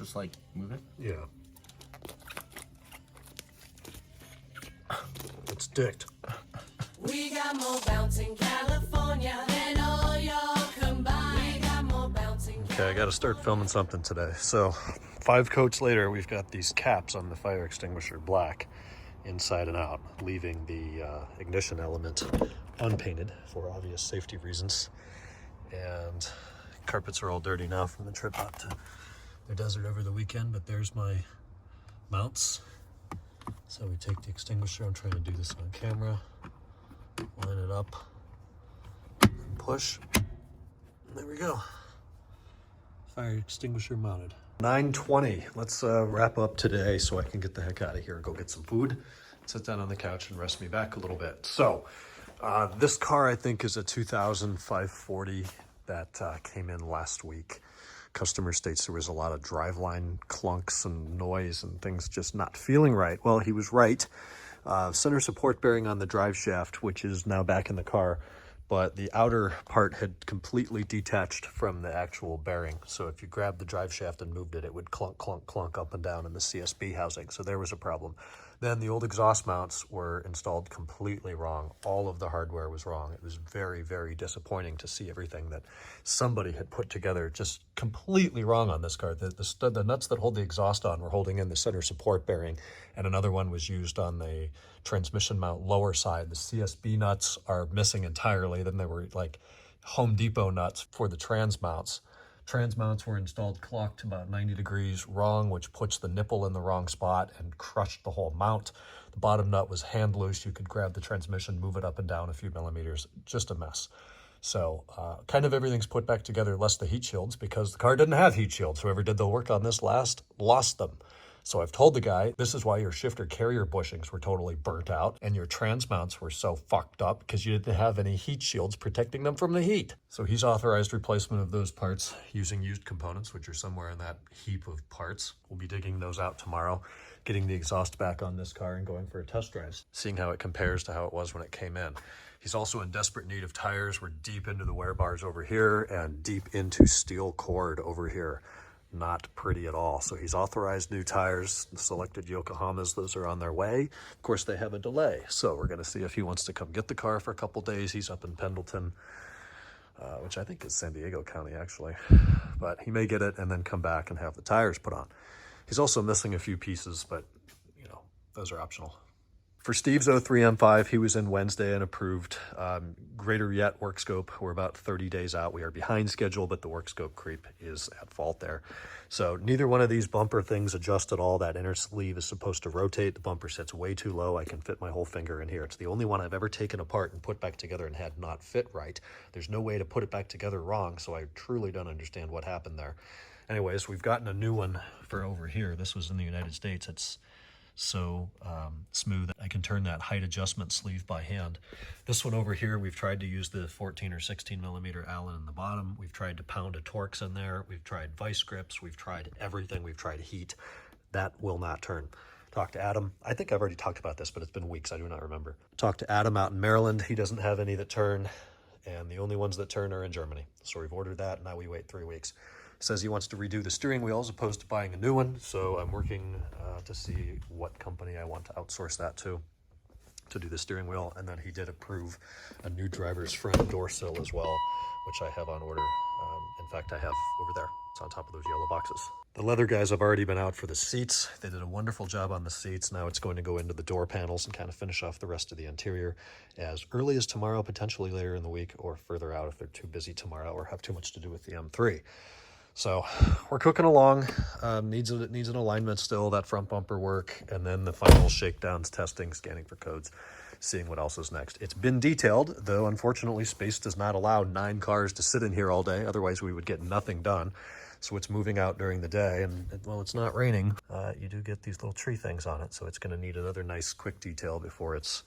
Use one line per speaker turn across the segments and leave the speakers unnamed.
Just like move it?
Yeah. It's dicked.
We got more bounce in California than all y'all combined. We got more bounce in
Okay, I got to start filming something today. So 5 coats later, we've got these caps on the fire extinguisher black inside and out, leaving the ignition element unpainted for obvious safety reasons. And carpets are all dirty now from the trip out to the desert over the weekend, but there's my mounts. So we take the extinguisher, I'm trying to do this on camera, line it up, and push. And there we go. Fire extinguisher mounted. 9:20. Let's wrap up today so I can get the heck out of here and go get some food, sit down on the couch and rest me back a little bit. So this car I think is a 2000 540 that came in last week. Customer states there was a lot of driveline clunks and noise and things just not feeling right. Well, he was right. Center support bearing on the drive shaft, which is now back in the car, but the outer part had completely detached from the actual bearing. So if you grabbed the drive shaft and moved it, it would clunk, clunk, clunk up and down in the CSB housing. So there was a problem. Then the old exhaust mounts were installed completely wrong. All of the hardware was wrong. It was very, very disappointing to see everything that somebody had put together just completely wrong on this car. The nuts that hold the exhaust on were holding in the center support bearing, and another one was used on the transmission mount lower side. The CSB nuts are missing entirely. Then there were like Home Depot nuts for the trans mounts. Trans mounts were installed clocked about 90 degrees wrong, which puts the nipple in the wrong spot and crushed the whole mount. The bottom nut was hand loose. You could grab the transmission, move it up and down a few millimeters. Just a mess. So kind of everything's put back together, less the heat shields, because the car didn't have heat shields. Whoever did the work on this last lost them. So I've told the guy, this is why your shifter carrier bushings were totally burnt out and your trans mounts were so fucked up because you didn't have any heat shields protecting them from the heat. So he's authorized replacement of those parts using used components, which are somewhere in that heap of parts. We'll be digging those out tomorrow, getting the exhaust back on this car and going for a test drive, seeing how it compares to how it was when it came in. He's also in desperate need of tires. We're deep into the wear bars over here and deep into steel cord over here. Not pretty at all. So he's authorized new tires, selected Yokohamas. Those are on their way. Of course, they have a delay. So we're going to see if he wants to come get the car for a couple days. He's up in Pendleton, which I think is San Diego County, actually. But he may get it and then come back and have the tires put on. He's also missing a few pieces, but, you know, those are optional. For Steve's 03 M5, he was in Wednesday and approved. Greater yet, work scope. We're about 30 days out. We are behind schedule, but the work scope creep is at fault there. So neither one of these bumper things adjust at all. That inner sleeve is supposed to rotate. The bumper sits way too low. I can fit my whole finger in here. It's the only one I've ever taken apart and put back together and had not fit right. There's no way to put it back together wrong, so I truly don't understand what happened there. Anyways, we've gotten a new one for over here. This was in the United States. It's so smooth I can turn that height adjustment sleeve by hand. This one over here, we've tried to use the 14 or 16 millimeter Allen in the bottom. We've tried to pound a Torx in there. We've tried vice grips. We've tried everything. We've tried heat. That will not turn. Talked to Adam. I think I've already talked about this, but it's been weeks. I do not remember. Talked to Adam out in Maryland. He doesn't have any that turn, and the only ones that turn are in Germany. So we've ordered that. Now we wait 3 weeks. Says he wants to redo the steering wheel as opposed to buying a new one. So I'm working to see what company I want to outsource that to do the steering wheel. And then he did approve a new driver's front door sill as well, which I have on order. In fact, I have over there. It's on top of those yellow boxes. The leather guys have already been out for the seats. They did a wonderful job on the seats. Now it's going to go into the door panels and kind of finish off the rest of the interior as early as tomorrow, potentially later in the week, or further out if they're too busy tomorrow or have too much to do with the M3. So we're cooking along. Needs an alignment still, that front bumper work, and then the final shakedowns, testing, scanning for codes, seeing what else is next. It's been detailed, though unfortunately space does not allow 9 cars to sit in here all day. Otherwise we would get nothing done. So it's moving out during the day, and while it's not raining, you do get these little tree things on it. So it's going to need another nice quick detail before it's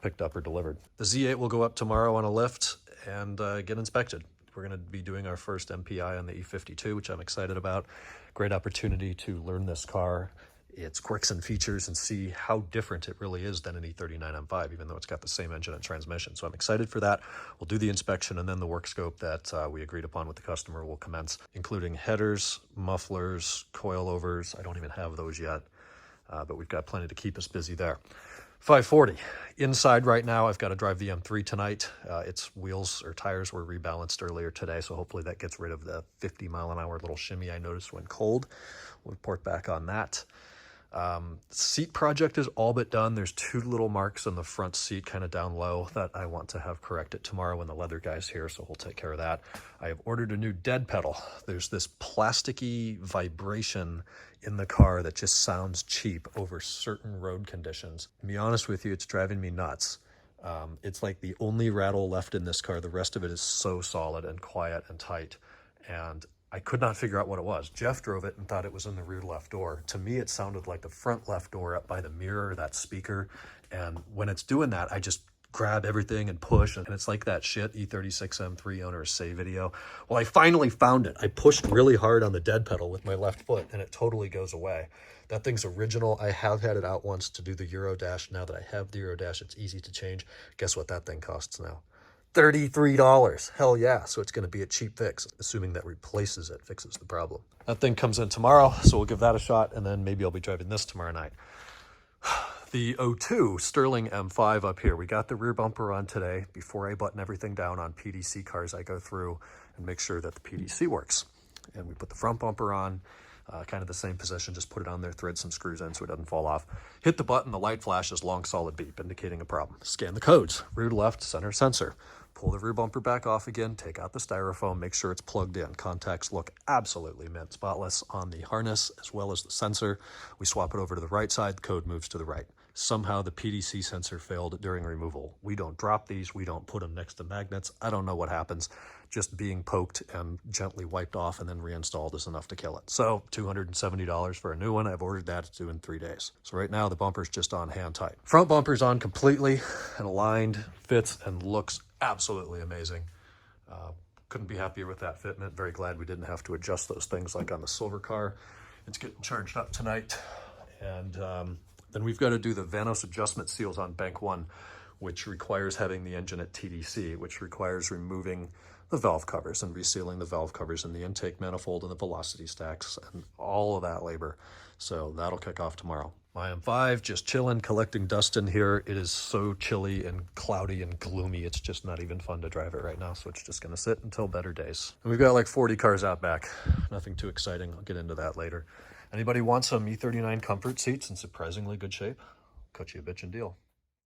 picked up or delivered. The Z8 will go up tomorrow on a lift and get inspected. We're going to be doing our first MPI on the E52, which I'm excited about. Great opportunity to learn this car its quirks and features and see how different it really is than an E39 M5, even though it's got the same engine and transmission. So I'm excited for that. We'll do the inspection, and then the work scope that we agreed upon with the customer will commence, including headers, mufflers, coilovers. I don't even have those yet, but we've got plenty to keep us busy there. 540. Inside right now, I've got to drive the M3 tonight. Its wheels or tires were rebalanced earlier today, so hopefully that gets rid of the 50-mile-an-hour little shimmy I noticed when cold. We'll report back on that. Seat project is all but done. There's 2 little marks on the front seat kind of down low that I want to have corrected tomorrow when the leather guy's here, so we'll take care of that. I have ordered a new dead pedal. There's this plasticky vibration in the car that just sounds cheap over certain road conditions. To be honest with you, it's driving me nuts. It's like the only rattle left in this car. The rest of it is so solid and quiet and tight, and I could not figure out what it was. Jeff drove it and thought it was in the rear left door. To me, it sounded like the front left door up by the mirror, that speaker. And when it's doing that, I just grab everything and push, and it's like that shit E36 M3 owners say video. Well, I finally found it. I pushed really hard on the dead pedal with my left foot, and it totally goes away. That thing's original. I have had it out once to do the Eurodash. Now that I have the Eurodash, it's easy to change. Guess what that thing costs now? $33. Hell yeah. So it's going to be a cheap fix, assuming that replaces it, fixes the problem. That thing comes in tomorrow, so we'll give that a shot, and then maybe I'll be driving this tomorrow night. The 02 Sterling M5 up here. We got the rear bumper on today. Before I button everything down on PDC cars, I go through and make sure that the PDC works. And we put the front bumper on, kind of the same position, just put it on there, thread some screws in so it doesn't fall off. Hit the button, the light flashes, long solid beep, indicating a problem. Scan the codes, rear to left, center sensor. Pull the rear bumper back off again, take out the styrofoam, make sure it's plugged in. Contacts look absolutely mint spotless on the harness as well as the sensor. We swap it over to the right side, the code moves to the right. Somehow the PDC sensor failed during removal. We don't drop these, we don't put them next to magnets. I don't know what happens. Just being poked and gently wiped off and then reinstalled is enough to kill it. So $270 for a new one. I've ordered that, it's due in 3 days. So right now the bumper's just on hand tight. Front bumper's on completely and aligned, fits and looks absolutely amazing. Couldn't be happier with that fitment. Very glad we didn't have to adjust those things like on the silver car. It's getting charged up tonight. And then we've got to do the Vanos adjustment seals on bank 1, which requires having the engine at TDC, which requires removing the valve covers and resealing the valve covers in the intake manifold and the velocity stacks and all of that labor. So that'll kick off tomorrow. My M5 just chilling, collecting dust in here. It is so chilly and cloudy and gloomy. It's just not even fun to drive it right now. So it's just going to sit until better days. And we've got like 40 cars out back. Nothing too exciting. I'll get into that later. Anybody want some E39 comfort seats in surprisingly good shape? Cut you a bitchin' deal.